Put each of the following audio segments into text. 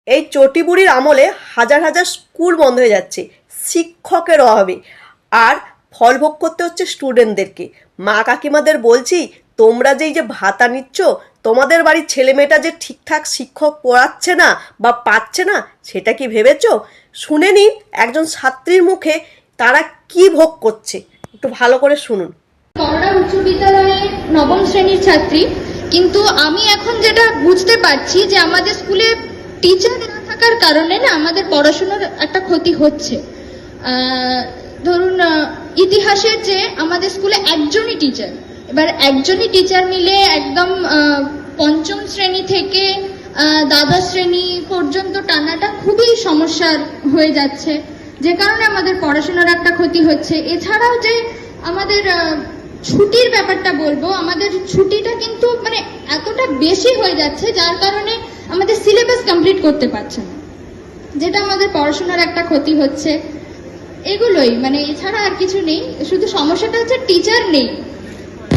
এই চটিবুড়ির আমলে হাজার হাজার স্কুল বন্ধ হয়ে যাচ্ছে শিক্ষকের অভাবে, আর ফল ভোগ করতে হচ্ছে স্টুডেন্টদেরকে। মা কাকিমাদের বলছি, তোমরা যেই যে ভাতা নিচ্ছ, তোমাদের বাড়ির ছেলেমেয়েটা যে ঠিকঠাক শিক্ষক পড়াচ্ছে না বা পাচ্ছে না, সেটা কি ভেবেছো? শুনে নিন একজন ছাত্রীর মুখে তারা কি ভোগ করছে, একটু ভালো করে শুনুন। করোনা উচ্চ বিদ্যালয়ের নবম শ্রেণীর ছাত্রী, কিন্তু আমি এখন যেটা বুঝতে পারছি যে আমাদের স্কুলে টিচার না থাকার কারণে না আমাদের পড়াশোনার একটা ক্ষতি হচ্ছে। ধরুন ইতিহাসের যে আমাদের স্কুলে একজনই টিচার, এবার একজনই টিচার মিলে একদম পঞ্চম শ্রেণী থেকে দ্বাদশ শ্রেণী পর্যন্ত টানাটা খুবই সমস্যার হয়ে যাচ্ছে, যে কারণে আমাদের পড়াশোনার একটা ক্ষতি হচ্ছে। এছাড়াও যে আমাদের ছুটির ব্যাপারটা বলবো, আমাদের ছুটিটা কিন্তু মানে এতটা বেশি হয়ে যাচ্ছে যার কারণে আমাদের সিলেবাস কমপ্লিট করতে পারছে না, যেটা আমাদের পড়াশোনার একটা ক্ষতি হচ্ছে। এগুলোই, মানে এছাড়া আর কিছু নেই, শুধু সমস্যাটা হচ্ছে টিচার নেই,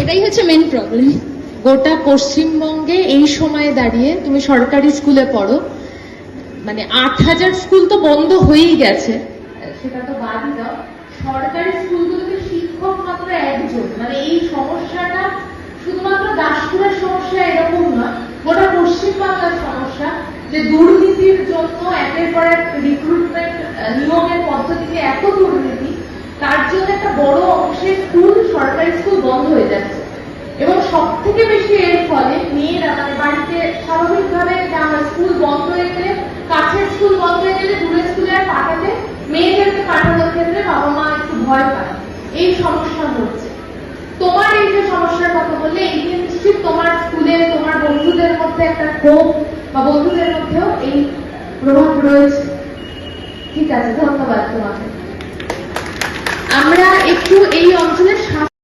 এটাই হচ্ছে মেন প্রবলেম। গোটা পশ্চিমবঙ্গে এই সময়ে দাঁড়িয়ে তুমি সরকারি স্কুলে পড়ো, মানে 8,000 স্কুল তো বন্ধ হয়েই গেছে, সেটা তো বাদই দাও। সরকারি স্কুলগুলোতে শিক্ষক মাত্র একজন, মানে এই সমস্যাটা শুধুমাত্র দাসপুরের সমস্যা এরকম নয়, গোটা পশ্চিমবাংলার সমস্যা। যে দুর্নীতির জন্য একের পর এক রিক্রুটমেন্ট নিয়োগের পদ্ধতিতে এত দুর্নীতি, তার জন্য একটা বড় অংশের স্কুল, সরকারি স্কুল বন্ধ হয়ে যাচ্ছে। এবং সব থেকে বেশি এর ফলে মেয়েরা, মানে বাড়িতে স্বাভাবিকভাবে স্কুল বন্ধ হয়ে গেলে, কাছের স্কুল বন্ধ হয়ে গেলে দূরের স্কুলে আর পাঠাতে, মেয়েদেরকে পাঠানোর ক্ষেত্রে বাবা মা একটু ভয় পায়, এই সমস্যা হচ্ছে। তোমার এই যে সমস্যার কথা বললে, এই যে নিশ্চিত তোমার স্কুলে তোমার বন্ধুদের মধ্যে একটা ক্ষোভ, বা বন্ধুদের মধ্যেও এই প্রভাব রয়েছে। ঠিক আছে, ধন্যবাদ তোমাকে। আমরা একটু এই অঞ্চলের